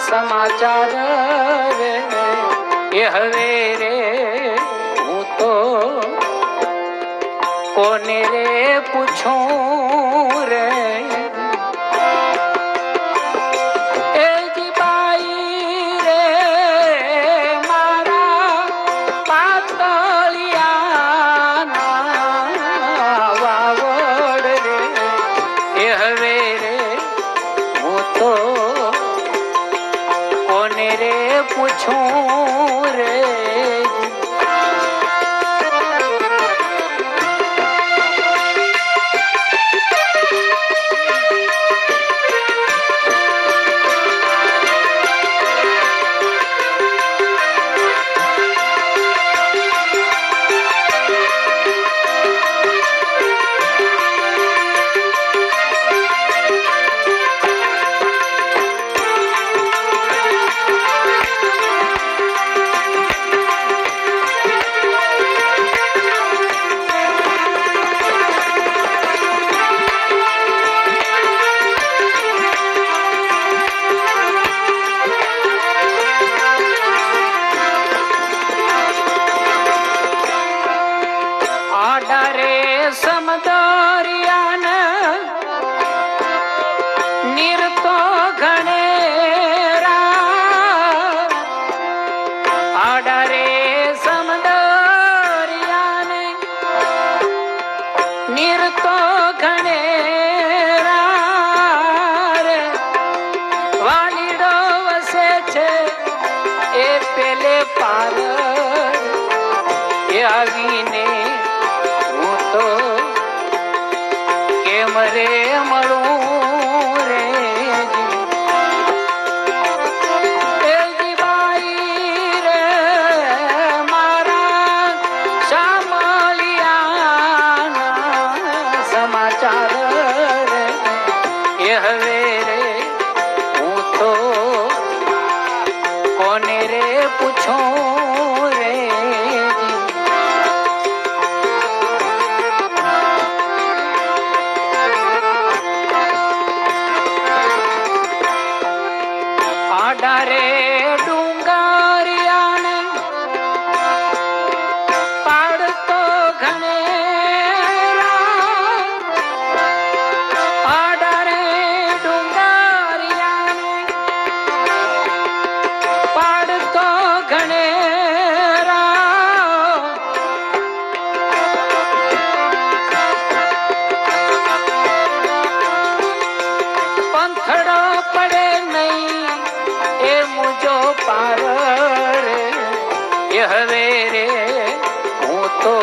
સમાચાર રે એ હવે રે હું તો કોને રે પૂછું રે પૂછું રે સમદરિયાને નિરતો ઘણેરા આડારે સમદરિયાને નિરતો ઘણેરા રે વાલીડો વસે છે એ પેલે પાર એ આવીને મરે મળું રે બાઈ રે મારા શામલિયાના સમાચાર રે એ હવે રે હું તો કોને રે પૂછું રે રે ડુંગરિયાને પાડતો ઘણેરા આડારે ડુંગરિયાને પાડતો ઘણેરા પંથડો પડે નહીં એ મુજો પાર રે એ હવે રે હું તો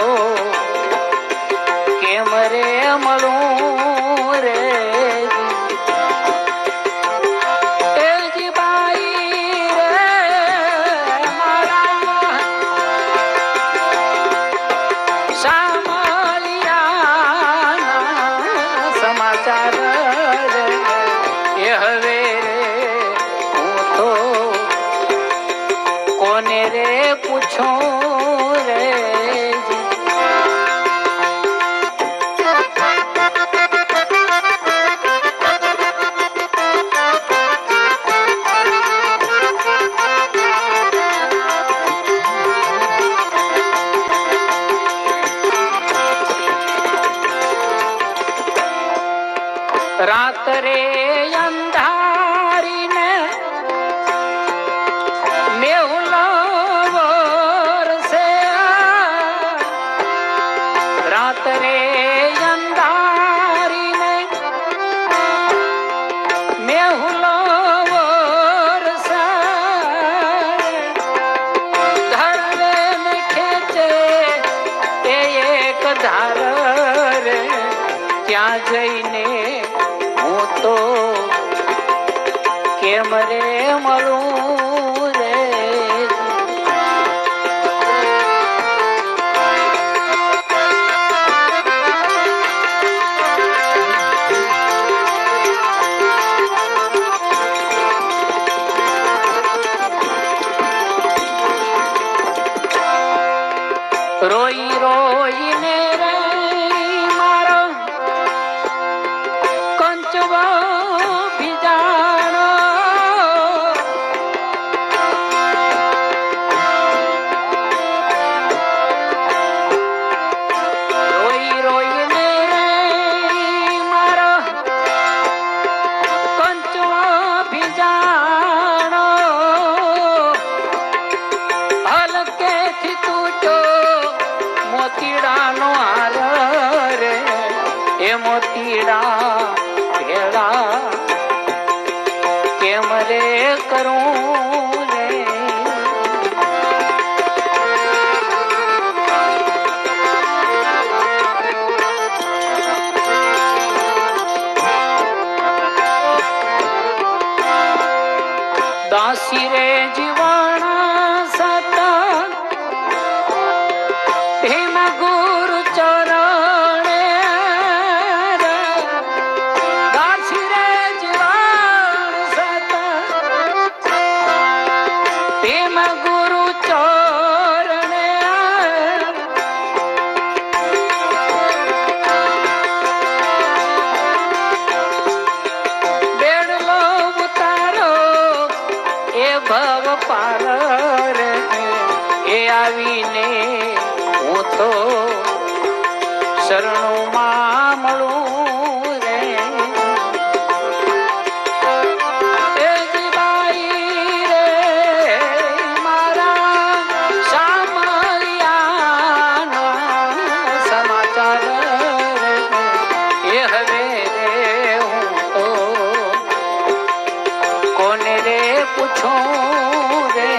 કેમ રે મળું રે બાઈ રે મારા શામલિયાના સમાચાર રે એ હવે કોને રે પૂછું રે રાત રે અંધારીને મેહુલો વરસે રાત રે અંધારીને મેહુલો વરસે ધરવે ને ખેંચે તે એક ધાર રે ત્યાં જઈને હું તો કેમ રે મળું રે રોઈ રોઈને રે મારો કંચવો ભીજાણો મોતીડા ભેળા કેમ રે કરું રે દાસી રે જીવાણા સતા ભીમ ગુરુ ચરણે દાસી રે જીવાણ સતા ભીમ ગુરુ ચરણે બેડલો ઉતારો એ ભવ પાર રે એ આવીને હું તો શરણોમાં મળું રે એ જીબાઈ રે મારા સામરિયાના સમાચાર રે એ હવે રે હું તો કોને રે પૂછું રે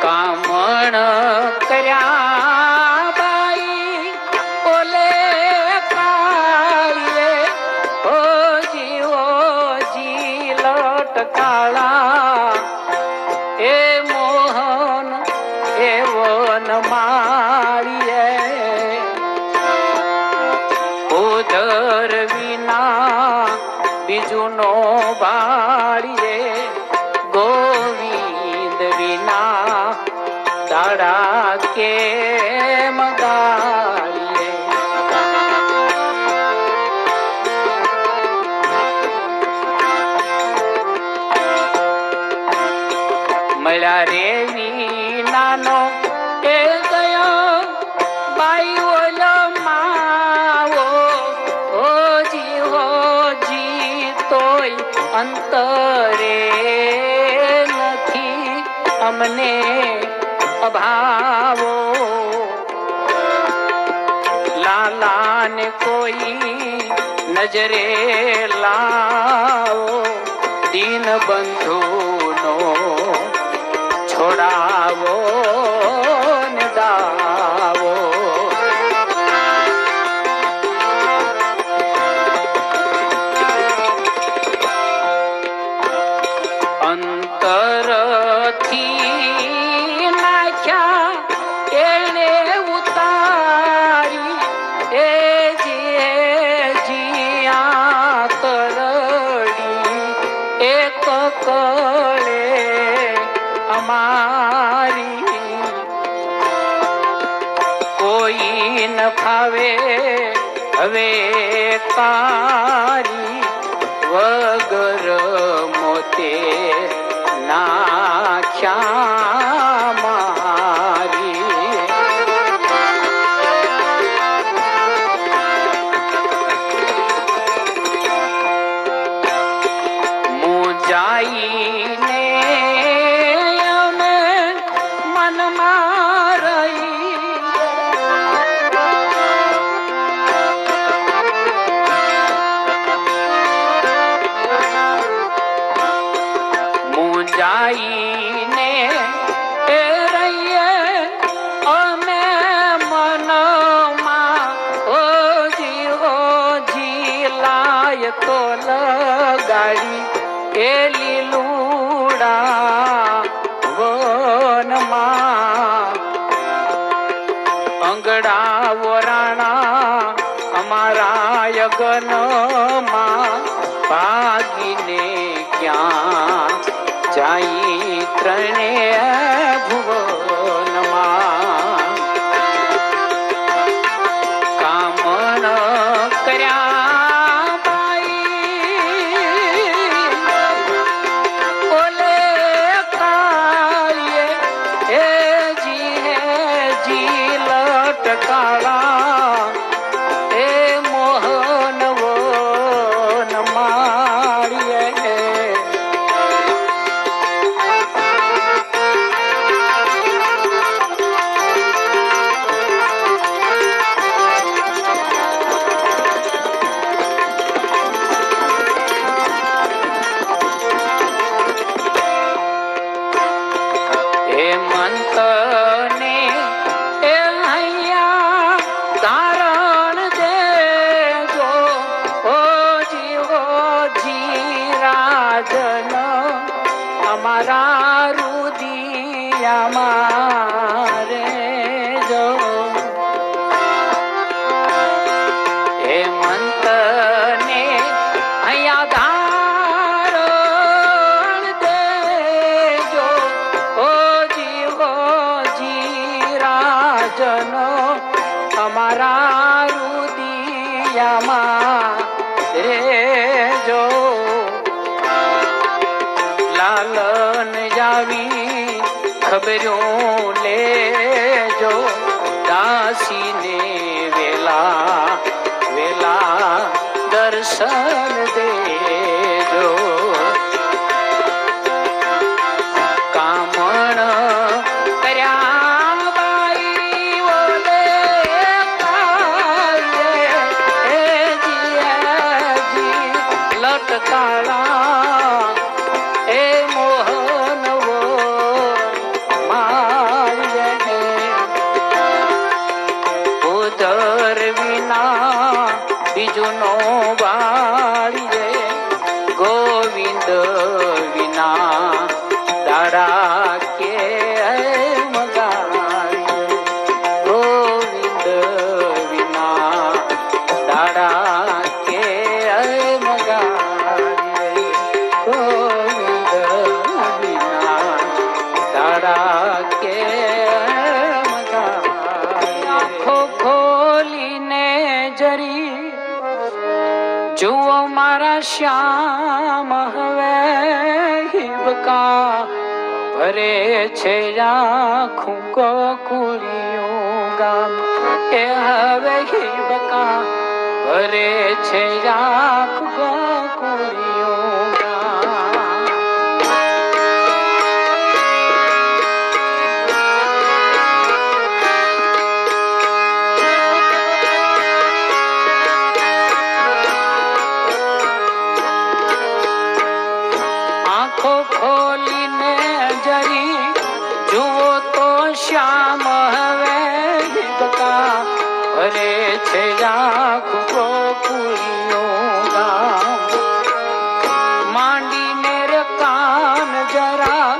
કામણ કર્યા બાઈ ઓલે કાળીએ ઓ જી લટકાળા એ મોહન એ વન માળીએ ઉધર વિના બીજું નો બાળીએ ગોવિંદ વિના દાડા કેમ ગાળીએ મળ્યા રે વિનાનો એ ગયો બાઈ ઓલો માવો હોજી તોય અંતરે નથી અમને અભાવો લાલાને કોઈ નજરે લાવો દીન બંધુનો છોડાવો ને દાવો અંતરથી નાખ્યા એને ઉતારી એ જીયા તરડી એક કળે અમારી કોઈ ન ફાવે હવે તારી વગર મોતે નાખ્યા મારી મુજાઈને અમે મનમાં રહી મુજાઈને એ રહીએ અમે મનમાં ઓજી લાય તો લગાડી એ લીલુડા વનમાં અંગડા વરાણા અમારા યગનમાં ભાગીને ક્યાં જાય ત્રણે ભુવનમાં કામણ કર્યા બાઈ ઓલે કાળીએ હે જી લટકાળા એ મોહન વન માળીએ ભજન અમારા રુદિયામાં રેજો. લાલન જાવી ખબર્યું લેજો, દાસીને વેલા વેલા દર્શન દેજો. કામણ કર્યા બાઈ ઓલે જી લટકાળા એ મોહનવો માય ઉદર વિના બીજું નો બાળીએ, ગોવિંદ વિના દાડા કે મગાડીએ, ગોવિંદ વિના દાડા કે મગાડીએ, ગોવિંદ વિના દાડા કે મગાડીએ. આંખો ખોલીને જરી જુઓ મારા શ્યામ હવે હિબકા ભરે છે આખું ગોકુળિયું ગામ. એ હવે હિબકા ભરે છે આખું ગોકુળિયું ગામ. આંખો ખોલીને જરી જુઓ તો શ્યામ હવે હિબકા ભરે છે આખું ગોકુળિયું ગામ. માંડીને રે કાન જરા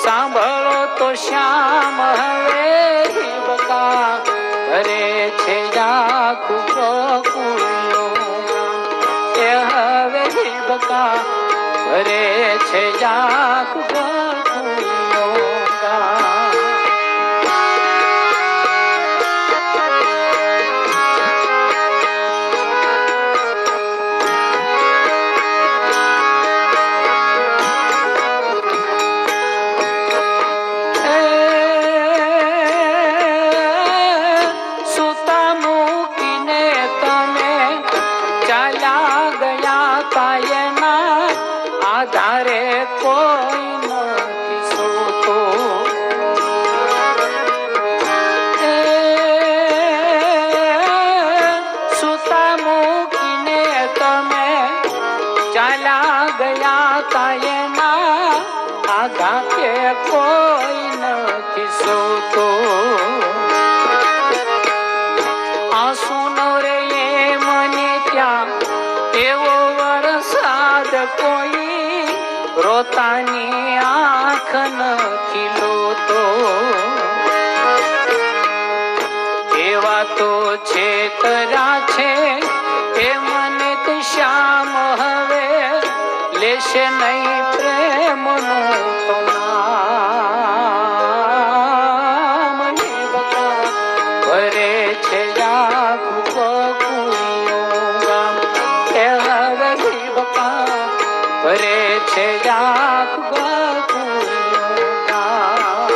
સાંભળો તો શ્યામ હવે હિબકા ભરે છે આખું ગોકુળિયું ગામ. એ હવે હિબકા ભરે છે આખું ગોકુળિયું ગામ. સુતા મૂકીને તમે ચાલ્યા ગયા તાયના આધારે કોઈ નથી સૂતો. સુતા મૂકીને તમે ચાલ્યા ગયા તાયના આઘાતે કોઈ નથી સૂતો. આંસુનો રે મને ત્યાં એવો વરસાદ કોઈ રોતાની આંખ નથી લોતો. એવા તો છેતરા છે એ મને તો શ્યામ હવે લેશે નહીં પ્રેમનું તો નામ. હિબકા ભરે છે આખું ગોકુળિયું ગામ. એ હવે હિબકા ભરે છે આખું ગોકુળિયું ગામ.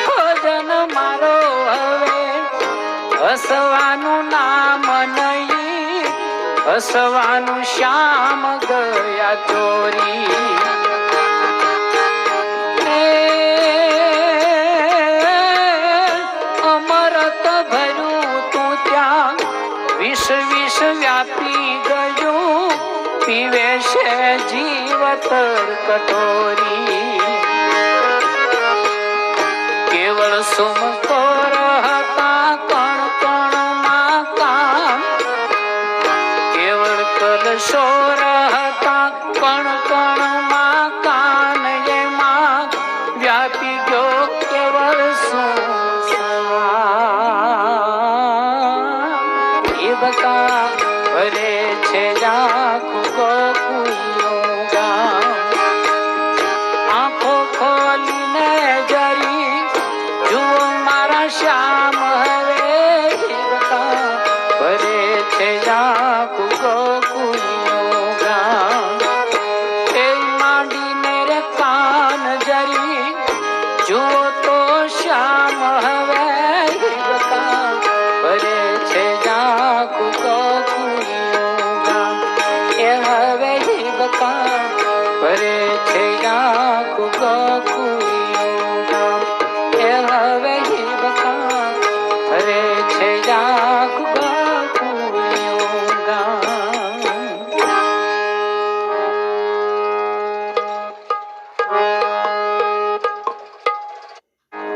ભજન મારો હવે હસવાનું નામ નહીં, હસવાનું શ્યામ ગયા ચોરી. અમરત ભર્યું તું ત્યાં વિષ વિષ વ્યાપી ગયું, પીવે છે જીવતર કટોરી. કેવળ સુમતો રહતા કણ કણમાં કામ, કેવળ કલશો રહતા કણ કણમાં કાન એમાં વ્યાપી ગયો કેવળ એ બકા ભરે છે આખું ગોકુળનું ગામ. આંખો ખોલીને જરી જુઓ મારા શ્યામ હવે એ બકા ભરે છે આખું ગોકુળનું ગામ. એ માંડીને રે કાન જરી જુઓ તો શ્યામ હવે એ બકા ભરે છે આખું ગોકુળનું ગામ. એ હવે એ બકા ભરે છે આખું ગોકુળનું ગામ. એ હવે એ બકા ભરે છે આખું ગોકુળનું ગામ.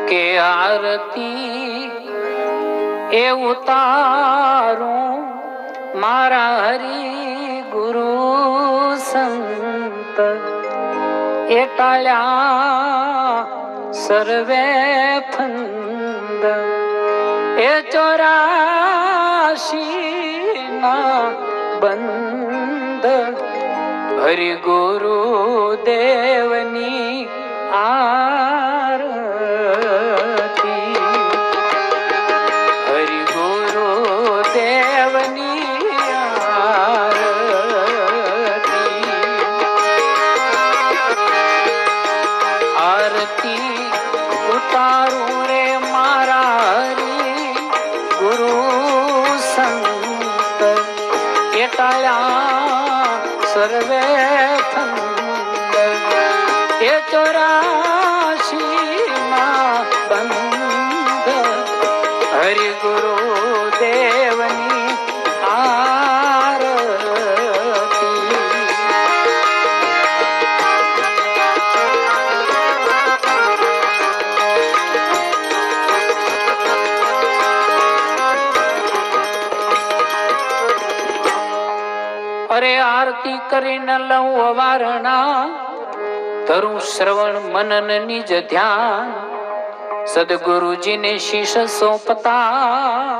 કે આરતી એ ઉતારું મારા હરિ ગુરુ સંત એ ટાળ્યા સર્વે ફંદ. એ 84 ના બંધ હરિ ગુરુ દેવની આરતી. હરિ ગુરુ દેવની આરતી. આરતી ઉતારું રે મારા હરિ ગુરુ સંત એ ટાળ્યા સર્વે ફંદ. એ 84 ના બંધ હરિ ગુરુ દેવની આરતી. અરે આરતી કરીને લઉં અવારણા ધરું શ્રવણ મનન નિજ ધ્યાન. સદગુરુજીને શીશ સોંપતા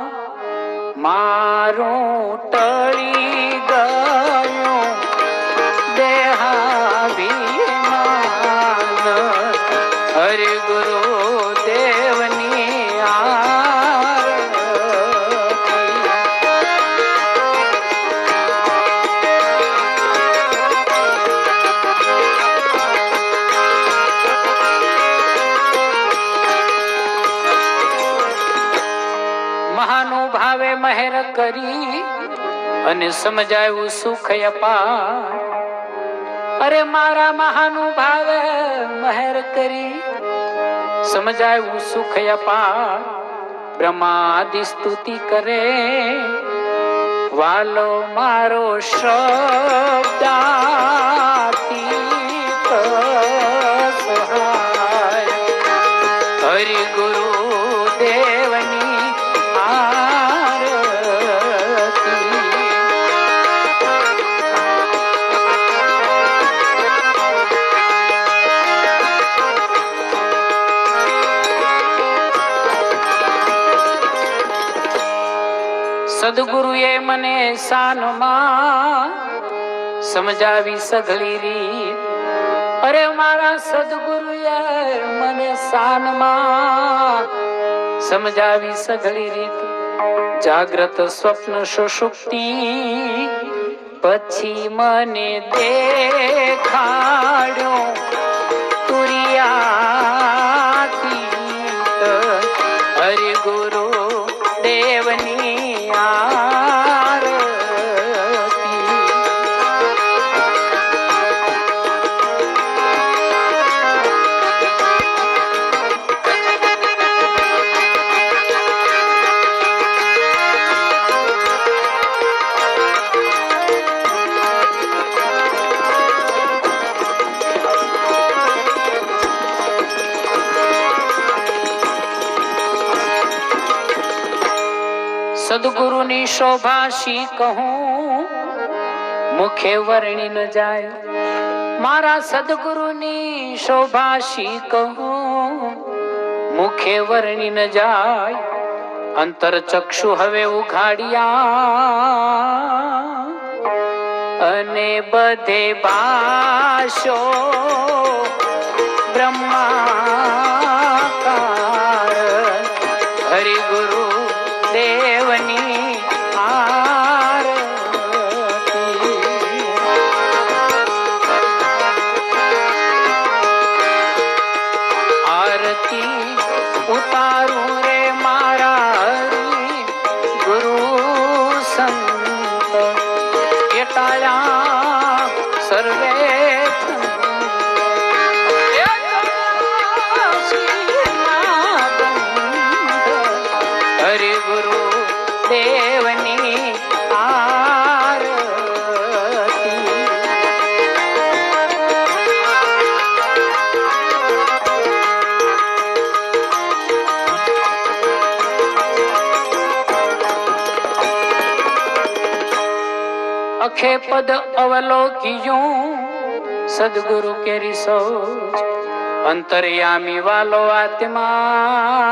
મારું ટળી ગયું દેહાભિમાન. હરિ ગુરુ દેવની આરતી. મહાનુભાવે મહેર કરી અને સમજાયું સુખ અપાર. અરે મારા મહાનુભાવે મહેર કરી સમજાયું સુખ અપાર. બ્રહ્માદિ સ્તુતિ કરે વાલો મારો શબ્દાતીત સહાય. હરિ ગુરુ દેવની આરતી. સદગુરુએ મને સાનમાં સમજાવી સઘળી રીત. અરે મારા સદગુરુએ મને સાનમાં સમજાવી સઘળી રીત. જાગ્રત સ્વપ્ન સુષુપ્તિ પછી મને દેખાડ્યો તુરિયાતીત. હરિ ગુરુ દેવની આરતી. સદગુરુની શોભા શી કહું મુખે વર્ણી ન જાય. મારા સદગુરુની શોભા શી કહું મુખે વર્ણી ન જાય અંતર ચક્ષુ હવે ઉઘાડ્યા અને બધે ભાષો બ્રહ્માકાર હરિ ગુરુ દેવની આરતી ઉતારું રે મારા હરિ ગુરુ સંત કેટાયા સર્વે હરિ ગુરુ દેવની અખે પદ અવલોકિયું સદગુરુ કેરી સોચ અંતર્યામી વાલો આત્મા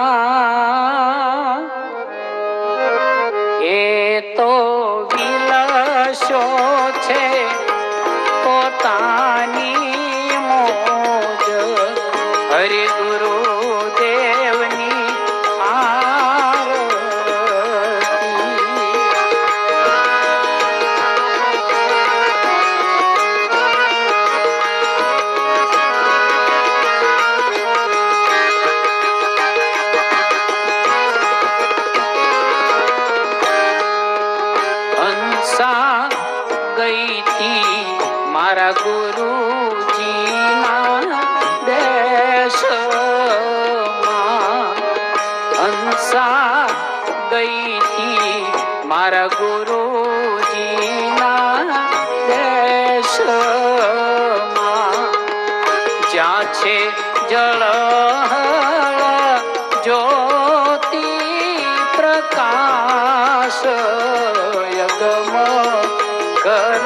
એ તો વિલસો છે પોતાની મોજ હરિ ગુરુ દેવની મારા ગુરુજીના દેશમાં હંસા ગઈ હતી મારા ગુરુજીના દેશમાં જ્યાં છે જળ જ્યોતિ પ્રકાશ યગમ કર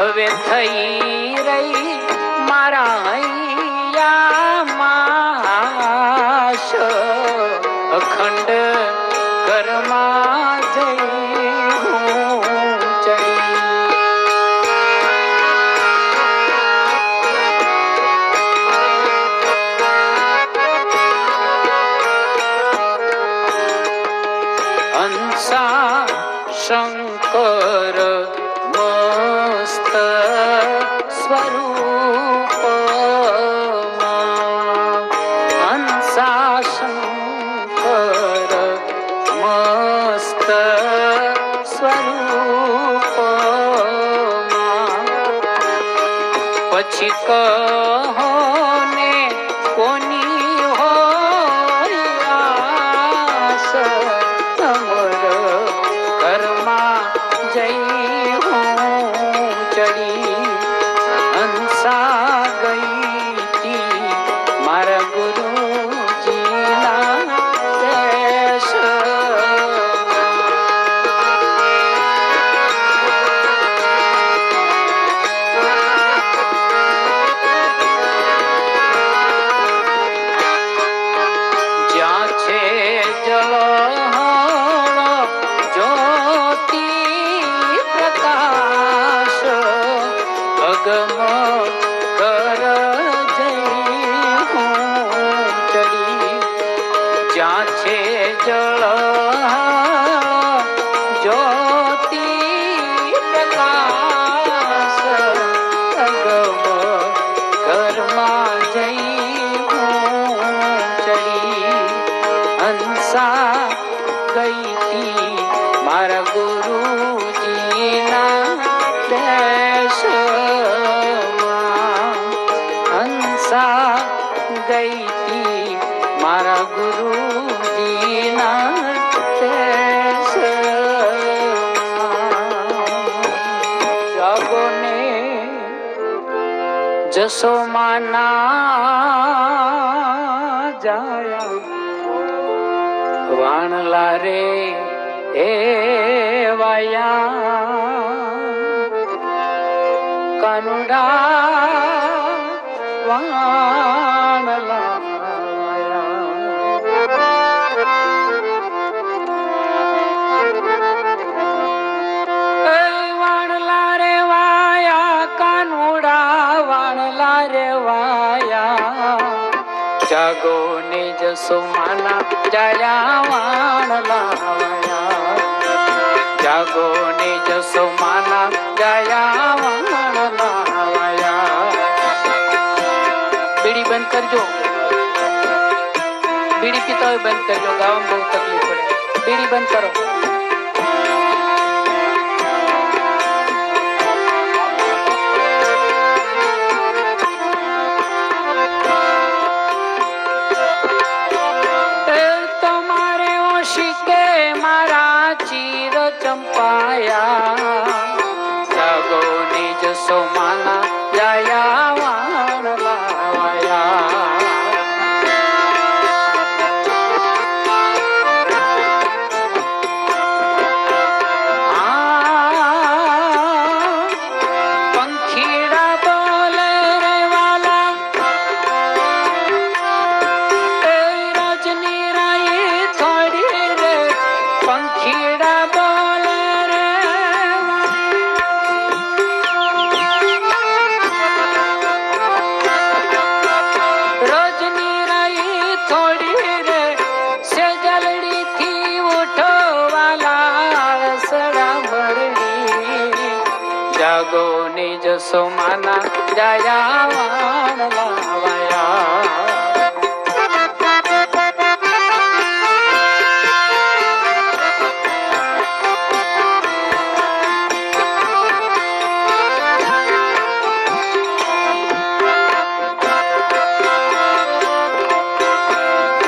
હવે થઈ રહી મારા હૈયામાં અખંડ ઘરમાં જઈ હું ચડી હંસા શંકર મસ્ત સ્વરૂપમાં હંસા શંકર મસ્ત સ્વરૂપમાં પછી કહો ને કોની હોય આસ તમર ઘરમાં જઈ હું ચડી હંસા ગઈ મારા ગુરુ જળ જ્યોતિ પ્રકાશ અગમ ઘરમાં જઈ ચડી હંસા ગઈ તી મારા ગુરુજીના દેશમાં હંસા ગઈ તી મારા ગુરુજીના જાગોને જસોમાના જાયા વાણલા રે એ વાયા કાનુડા વાણલા જાગો નિજ સુમાના જયા વાણલાયા જાગો નિજ સુમાના જયા વાણલાયા બીડી બંધ કરજો બીડી પીતા હોય બંધ કરજો ગાવામાં બહુ તકલીફ પડે બીડી બંધ કરો જાગો નિજ સોમાના જયા વાણલાયા પંખીડા બોલે રે વાલા રજની રાઈ થોડી રે પંખીડા બોલે જાગો નિજ સોમાના જયા વાણલાયા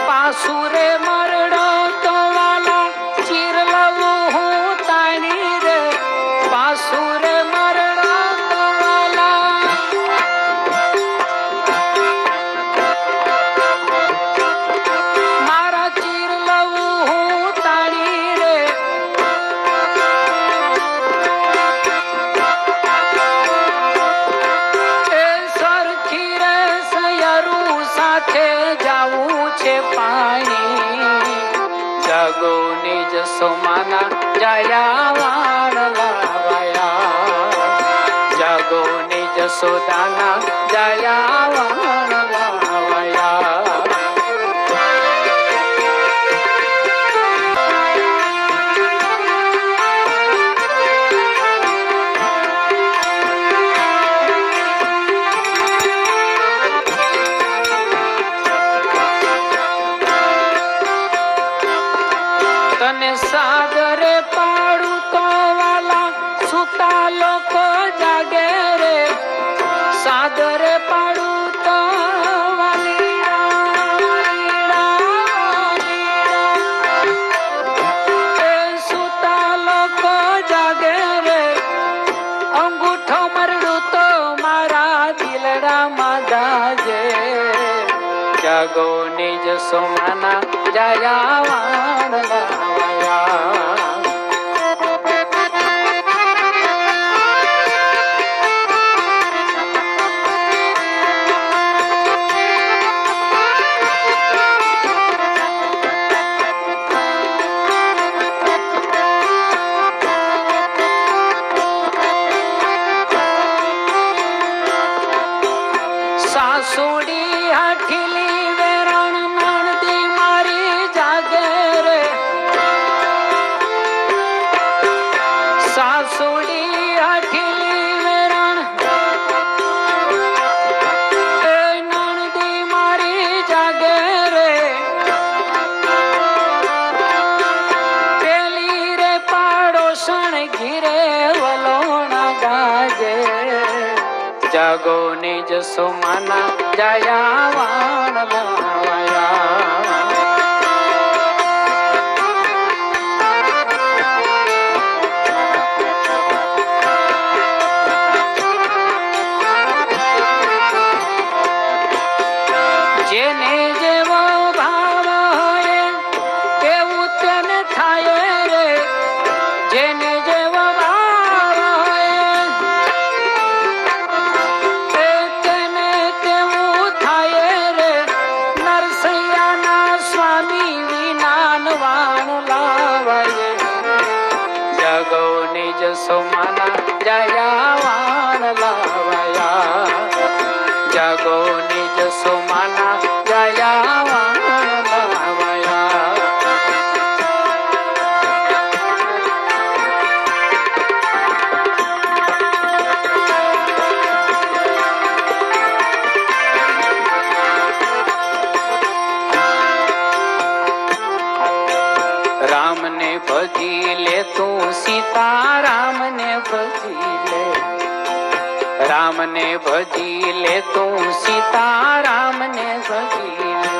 પાસુરે મરડો તો વાલા ચીર લઉં હું તાણી રે પાસુરે જાગો નિજ સોમાના જયા વાણલાયા જાગો નિજ સોદાના જયા વાણલાયા તને સાગરે પાડું તો વાલા સુતા લોકો જાગે રે સાગરે પાડું તો સુતા લોકો જાગે રે અંગૂઠો મરડું તો મારા દિલડામાં દાજે જાગો નિજ સોમાના જયા વાણલાયા સાસુડી હાઠીલી વેરણ નણદી મારી જાગે રે જસોમાના જાયા વાણ લાવાયા. જેને જેવો ભાવ હોય એવું તેને થાય રે. જેને જેવો ભાવ હોય તેને તેવું થાય રે. નરસૈયાના સ્વામી વિનાન વાણ લાવાય. જગોની જસોમાના જયા વાણ લાવાયા. જગોની જસોમાના જયા વાણ લાવાયા. રામને ભજી લે તું સીતા રામને ભજી લે. રામને ભજી લે તું સીતા રામને ભજી લે.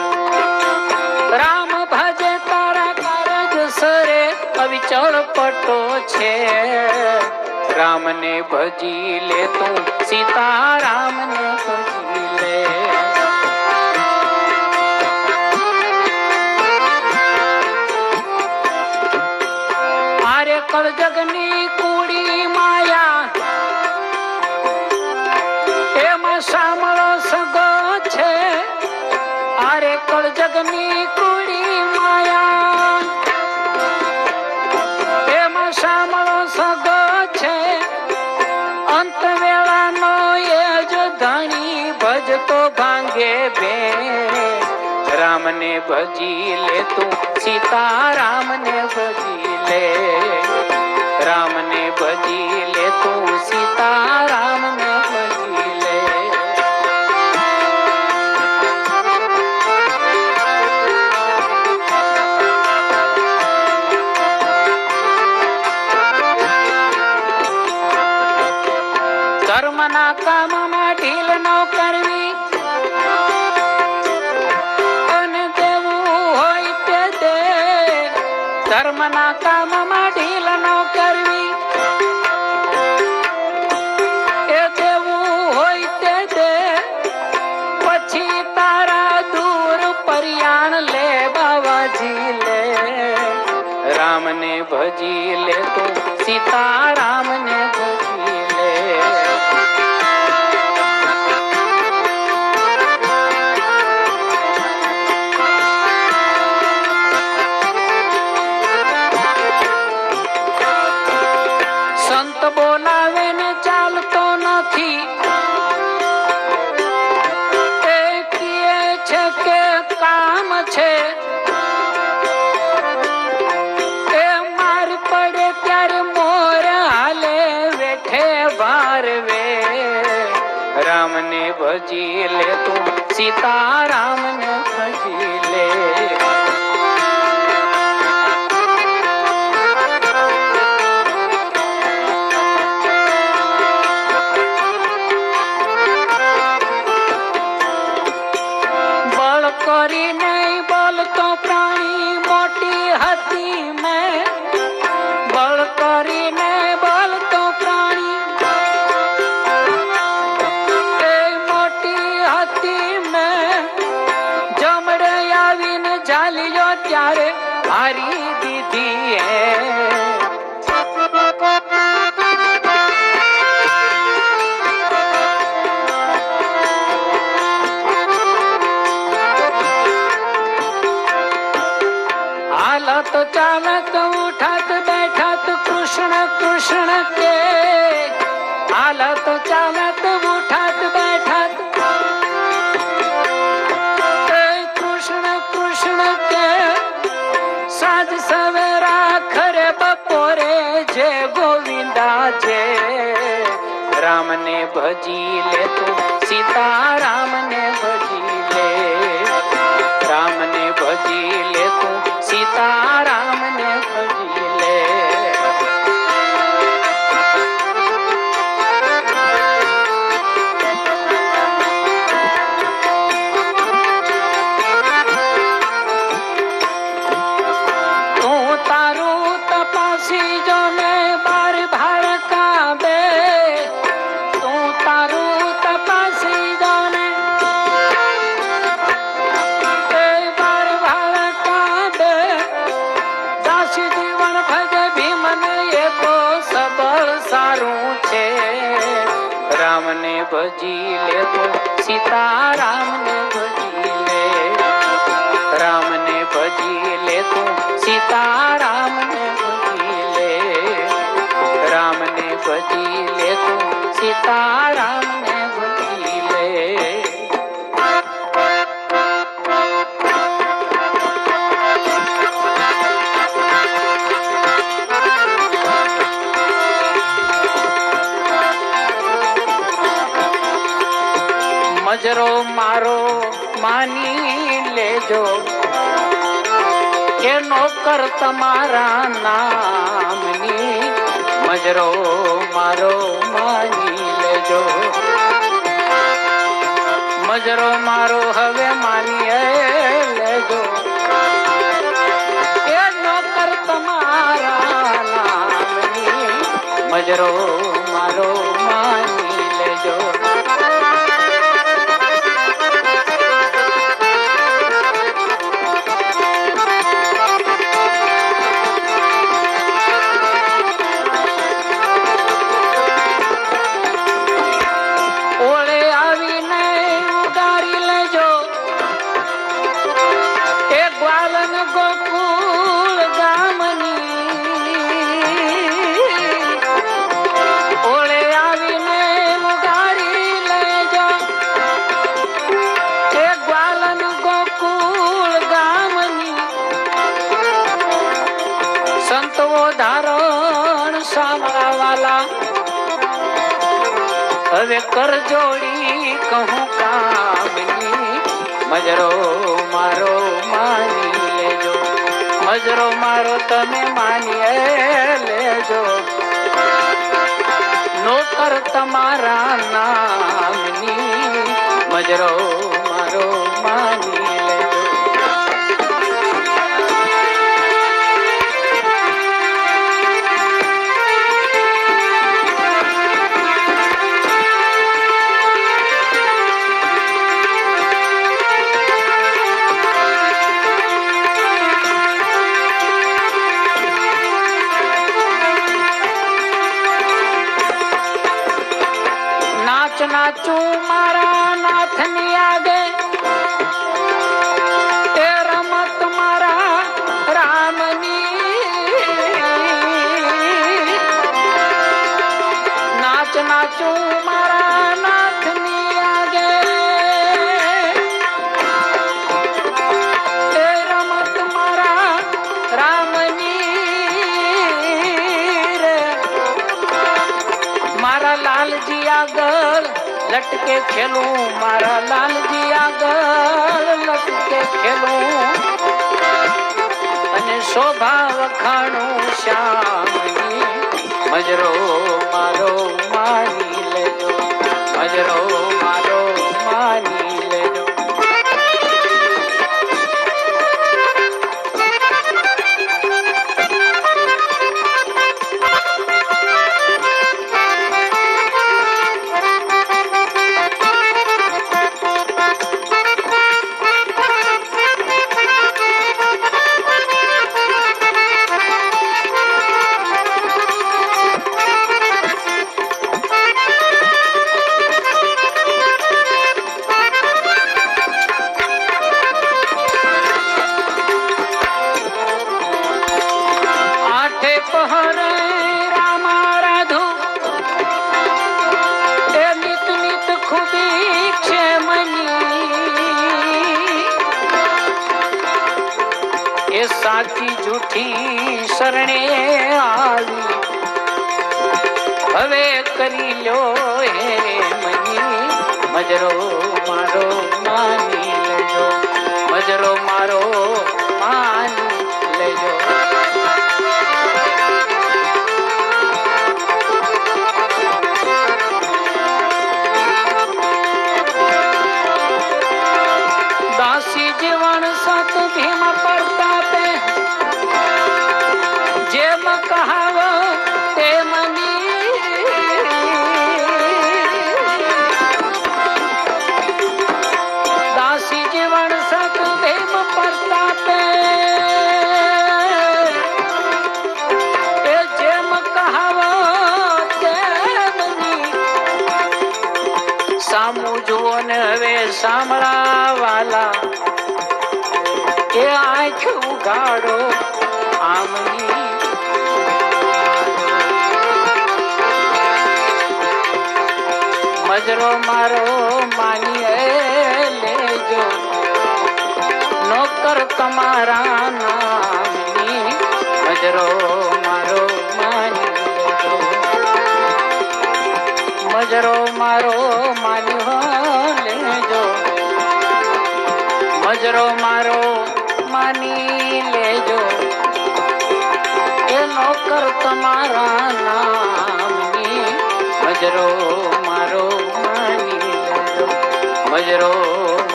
રામ ભજે તારા કારજ સરે અવિચળ પટો છે. રામને ભજી લે તું સીતા રામને ભજી લે. આરે કળ જગની કુડી માયા એમાં સાંભળો સગો છે. આરે કળ જગની કુડી માયા એમાં સાંભળો સગો છે. અંત વેળાનો એ જ ધણી ભજતો ભાંગે બે. રામને ભજી લે તું સીતા રામને ભજી લે. રામને ભજી લે તું સીતા રામને ભજી લે. કર્મના કામમાં ઢીલ ન કરવી અને દેવું હોય તે દે. ધર્મના કામમાં ઢીલ ન કરવી એ દેવું હોય તે દે. પછી તારા દૂર પર્યાણ લે બાવાજી લે. રામને ભજી લે તું સીતા રામને ભજી લે. સંત બોલાવે ને ચાલતો નથી. એ કહે છે કે કામ છે. એ માર પડે ત્યારે મોર હાલે વેઠે ભારવે. રામને ભજી લે તું સીતા રામને ભજી લે. કરી નહીં બોલતો પ્રાણી મોટી હતી મેં. બળ કરીને બોલતો પ્રાણી એ મોટી હતી મેં. જમડે આવીને ઝાલ્યો ત્યારે હારી દીધી હે. हालत चालत उठत बैठत कृष्ण कृष्ण के. हालत चालत उठत बैठत कृष्ण कृष्ण के. साज सवेरा खरे बपोरे जय गोविंदा जय. रामने भजी ले तू सीता रामने भजी ले. रामने भजी ले तू सीता रामने भजी ले. ભજી લે તું સીતારામ ને ભજી લે, રામ ને ભજી લે તું સીતારામ ને ભજી લે, રામ ને ભજી લે તું સીતારામ ને ભજી લે. મજરો મારો માની લેજો કે નોકર તમારા નામની, મજરો મારો માની લેજો, મજરો મારો હવે માની લેજો કે નોકર તમારા નામની, મજરો મારો માની લેજો. ગોકુળ ગામની ઓળે આવીને ઉગારી લેજો, એ ગ્વાલન ગોકુળ ગામની સંતો ધારણ સાંભળવાલા હવે કર જોડી કહું કામની, મજરો મારો માની લેજો, મજરો મારો તમે માની લેજો, નોકર તમારા નામની, મજરો મારો માની લેજો. નાચું મારા નાથની આગે એ રમત મારા રામની, નાચું મારા નાથની આગે એ રમત મારા રામની રે, મારા લાલજી આગળ લટકે ખેલું, મારા લાલજી આગળ લટકે ખેલું, અને શોભા વખાણું શ્યામની, મજરો મારો માની લેજો, મજરો મારો માની લેજો. સાચી જૂઠી શરણે આવી હવે કરી લ્યો હે મની, મજરો મારો માની લેજો, મજરો મારો માની લેજો. દાસી જીવન સત ભીમ પ્રતાપે જેમ કહાવ તેમની, દાસી જીવન સત ભીમ પ્રતાપે જેમ કહાવ તેમની, હવે સાંભળા વાલા એ આંખ ઉઘાડો આમની મજરો મારો માનીએ લેજો નોકર તમારા નામની મજરો મારો માની લેજો મજરો મારો માન્યો લેજો મજરો મારો માની લેજો એ નોકર તમારા નામની મજરો મારો માની લેજો મજરો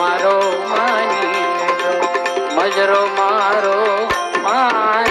મારો માની લેજો મજરો મારો માની